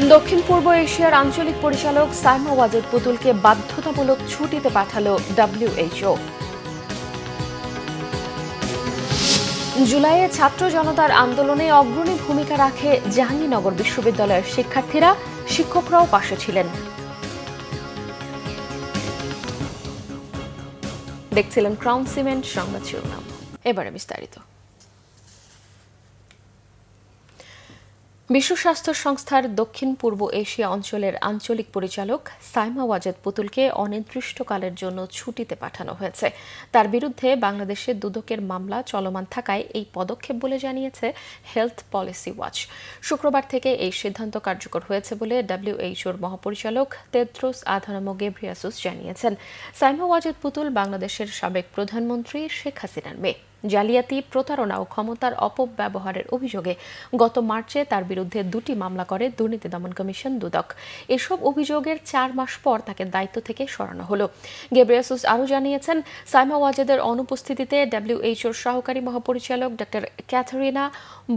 দক্ষিণ পূর্ব এশিয়ার আঞ্চলিক পরিচালক সাইমা ওয়াজেদ পুতুলকে বাধ্যতামূলক ছুটিতে পাঠালো WHO। জুলাইয়ে ছাত্র জনতার আন্দোলনে অগ্রণী ভূমিকা রাখে জাহাঙ্গীরনগর বিশ্ববিদ্যালয়ের শিক্ষার্থীরা, শিক্ষকরাও পাশে ছিলেন। দেখছিলেন ক্রাউন সিমেন্ট সংবাদ শিরোনাম, এবারে বিস্তারিত। বিশ্ব স্বাস্থ্য সংস্থার দক্ষিণ পূর্ব এশিয়া অঞ্চলের আঞ্চলিক পরিচালক সাইমা ওয়াজেদ পুতুলকে অনির্দিষ্টকালের জন্য ছুটিতে পাঠানো হয়েছে। তার বিরুদ্ধে বাংলাদেশে দুদকের মামলা চলমান থাকায় এই পদক্ষেপ বলে জানিয়েছে হেলথ পলিসি ওয়াচ। শুক্রবার থেকে এই সিদ্ধান্ত কার্যকর হয়েছে বলে WHOর মহাপরিচালক তেদ্রোস আধানম গেব্রিয়াসুস জানিয়েছেন। সাইমা ওয়াজেদ পুতুল বাংলাদেশের সাবেক প্রধানমন্ত্রী শেখ হাসিনার মেয়ে। জালিয়াতি, প্রতারণা ও ক্ষমতার অপব্যবহারের অভিযোগে গত মার্চে তার বিরুদ্ধে 2টি মামলা করে দুর্নীতি দমন কমিশন দুদক। এসব অভিযোগের 4 মাস পর তাকে দায়িত্ব থেকে সরানো হলো। গেব্রিয়াসুস আরও জানিয়েছেন, সাইমা ওয়াজেদের অনুপস্থিতিতে WHOর সহকারী মহাপরিচালক ডক্টর ক্যাথারিনা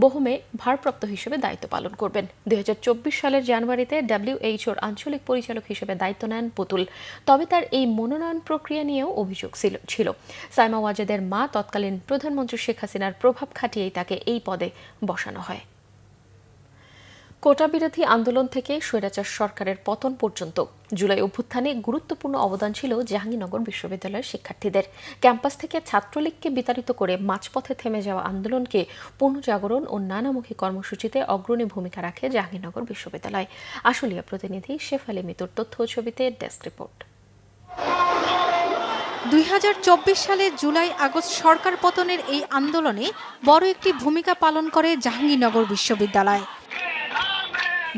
বোহমে ভারপ্রাপ্ত হিসেবে দায়িত্ব পালন করবেন। 2024 সালের জানুয়ারিতে WHOর আঞ্চলিক পরিচালক হিসেবে দায়িত্ব নেন পুতুল। তবে তার এই মনোনয়ন প্রক্রিয়া নিয়েও অভিযোগ ছিল। সাইমা ওয়াজেদের মা তৎকালীন প্রধানমন্ত্রী শেখ হাসিনার প্রভাব খাটিয়েই তাকে এই পদে বসানো হয়। কোটা বিরোধী আন্দোলন থেকে স্বৈরাচার সরকারের পতন পর্যন্ত জুলাই অভ্যুত্থানে গুরুত্বপূর্ণ অবদান ছিল জাহাঙ্গীরনগর বিশ্ববিদ্যালয়ের শিক্ষার্থীদের। ক্যাম্পাস থেকে ছাত্রলীগকে বিতাড়িত করে মাঝপথে থেমে যাওয়া আন্দোলনকে পুনর্জাগরণ ও নানামুখী কর্মসূচিতে অগ্রণী ভূমিকা রাখে জাহাঙ্গীরনগর বিশ্ববিদ্যালয়। আশুলিয়া প্রতিনিধি শেফালি মিতুর তথ্য ও ছবিতে ডেস্ক রিপোর্ট। 2024 সালে জুলাই-আগস্ট সরকার পতনের এই আন্দোলনে বড় একটি ভূমিকা পালন করে জাহাঙ্গীরনগর বিশ্ববিদ্যালয়।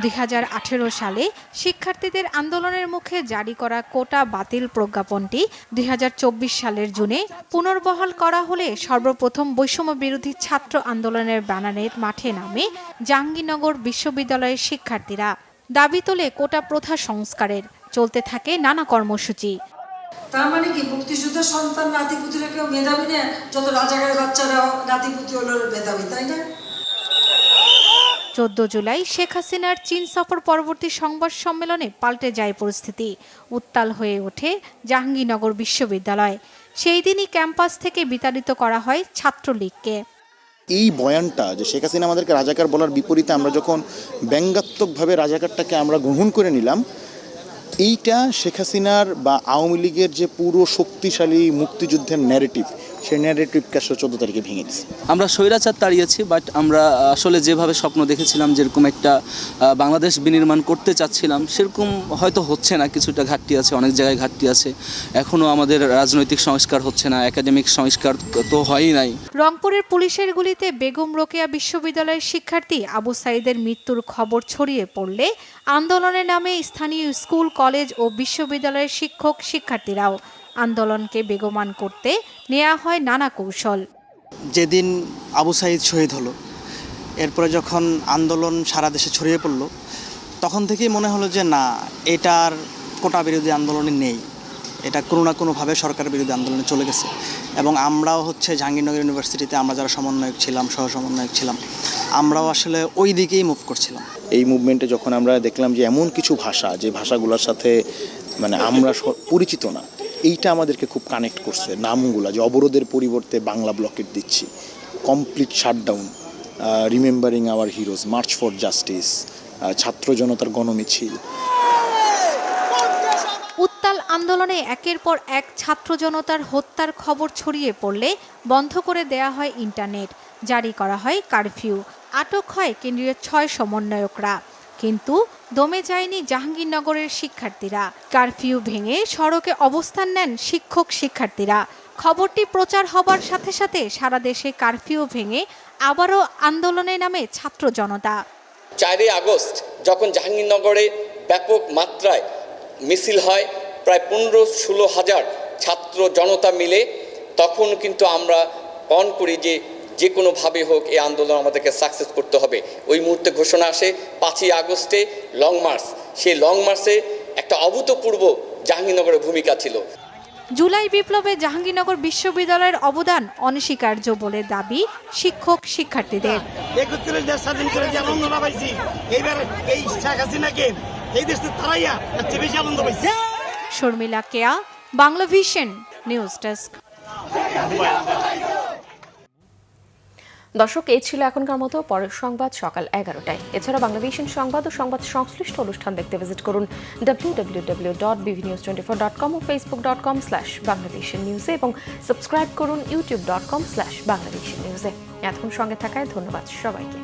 2018 সালে শিক্ষার্থীদের আন্দোলনের মুখে জারি করা কোটা বাতিল প্রজ্ঞাপনটি 2024 সালের জুনে পুনর্বহাল করা হলে সর্বপ্রথম বৈষম্য বিরোধী ছাত্র আন্দোলনের ব্যানারে মাঠে নামে জাহাঙ্গীরনগর বিশ্ববিদ্যালয়ের শিক্ষার্থীরা। দাবি তোলে কোটা প্রথা সংস্কারের। চলতে থাকে নানা কর্মসূচি। তার মানে কি মুক্তিযুদ্ধের সন্তান নাতিপুতিরা কেউ মেধাবী না? যত রাজাকারের বাচ্চারা নাতিপুতি হলো মেধাবী, তাই না? 14 জুলাই শেখ হাসিনার চীন সফর পরবর্তী সংবাদ সম্মেলনে পাল্টে যায় পরিস্থিতি। উত্তাল হয়ে ওঠে জাহাঙ্গীরনগর বিশ্ববিদ্যালয়। সেই দিনই ক্যাম্পাস থেকে বিতাড়িত করা হয় ছাত্রলীগকে। এই বয়ানটা যে শেখ হাসিনা আমাদেরকে রাজাকার বলার বিপরীতে আমরা যখন ব্যঙ্গাত্মকভাবে রাজাকারটাকে আমরা গ্রহণ করে নিলাম, এইটা শেখ হাসিনার বা আওয়ামী লীগের যে পুরো শক্তিশালী মুক্তিযুদ্ধের ন্যারেটিভ, সেই ন্যারেটিভকে 14 তারিখে ভেঙে দিচ্ছে। আমরা স্বৈরাচার তাড়িয়েছি, বাট আমরা আসলে যেভাবে স্বপ্ন দেখেছিলাম, যেরকম একটা বাংলাদেশ বিনির্মাণ করতে চাচ্ছিলাম, সেরকম হয়তো হচ্ছে না। কিছুটা ঘাটতি আছে, অনেক জায়গায় ঘাটতি আছে। এখনও আমাদের রাজনৈতিক সংস্কার হচ্ছে না, একাডেমিক সংস্কার তো হয়ই নাই। রংপুরের পুলিশের গুলিতে বেগম রোকেয়া বিশ্ববিদ্যালয়ের শিক্ষার্থী আবু সাইদের মৃত্যুর খবর ছড়িয়ে পড়লে আন্দোলনের নামে স্থানীয় স্কুল, কলেজ ও বিশ্ববিদ্যালয়ের শিক্ষক শিক্ষার্থীরাও। আন্দোলনকে বেগমান করতে নেওয়া হয় নানা কৌশল। যেদিন আবু সাইদ শহীদ হলো, এরপরে যখন আন্দোলন সারা দেশে ছড়িয়ে পড়ল, তখন থেকেই মনে হলো যে না, এটার কোটা বিরোধী আন্দোলনে নেই, এটা কোনো না কোনোভাবে সরকার বিরোধী আন্দোলনে চলে গেছে। এবং আমরাও জাহাঙ্গীরনগর ইউনিভার্সিটিতে আমরা যারা সমন্বয়ক ছিলাম, সহ সমন্বয়ক ছিলাম, আমরাও আসলে ওই দিকেই মুভ করছিলাম। এই মুভমেন্টে যখন আমরা দেখলাম যে এমন কিছু ভাষা, যে ভাষাগুলোর সাথে মানে আমরা পরিচিত না, এইটা আমাদেরকে খুব কানেক্ট করছে। নামগুলো যে অবরোধের পরিবর্তে বাংলা ব্লকেট দিচ্ছি, complete shutdown, remembering hour heroes, March for justice, ছাত্র জনতার গণমিছিল। উত্তাল আন্দোলনে একের পর এক ছাত্র জনতার হত্যার খবর ছড়িয়ে পড়লে বন্ধ করে দেয়া হয় ইন্টারনেট, জারি করা হয় কারফিউ, আটক হয় কেন্দ্রীয় 6 সমন্বয়করা। কিন্তু দমে যায়নি জাহাঙ্গীরনগরের শিক্ষার্থীরা। কারফিউ ভেঙে সড়কে অবস্থান নেন শিক্ষক শিক্ষার্থীরা। খবরটি প্রচার হবার সাথে সাথে সারা দেশে কারফিউ ভেঙে আবারও আন্দোলনে নামে ছাত্র জনতা। 4 আগস্ট যখন জাহাঙ্গীরনগরে ব্যাপক মাত্রায় মিছিল হয়, প্রায় 15-16 হাজার ছাত্র জনতা মিলে, তখন কিন্তু আমরা পণ করি যে কোনোভাবে হোক এই আন্দোলন আমাদেরকে সাকসেস করতে হবে। ওই মুহূর্তে ঘোষণা আসে 5ই আগস্টে লং মার্চ। সেই লং মার্চে একটা অভূতপূর্ব জাহাঙ্গীরনগরের ভূমিকা ছিল। জুলাই বিপ্লবে জাহাঙ্গীরনগর বিশ্ববিদ্যালয়ের অবদান অনস্বীকার্য বলে দাবি শিক্ষক শিক্ষার্থীদের। ৭১ দেশ স্বাধীন করে যে আনন্দটা পাইছি, এইবার এই শেখ হাসিনাকে এই দেশে তারাইয়া সবচেয়ে বেশি আনন্দ পাইছি। শর্মিলা কেয়া, বাংলা ভিশন নিউজ ডেস্ক। দর্শক, এই ছিল এখনকার মতো। পরের সংবাদ সকাল 11টায়। এছাড়া বাংলা ভিশন সংবাদ ও সংবাদ সংশ্লিষ্ট অনুষ্ঠান দেখতে ভিজিট করুন www.bvnews24.com ও facebook.com/banglavishnnews এবং সাবস্ক্রাইব করুন youtube.com/banglavishnnews। এতক্ষণ সঙ্গে থাকায় ধন্যবাদ সবাইকে।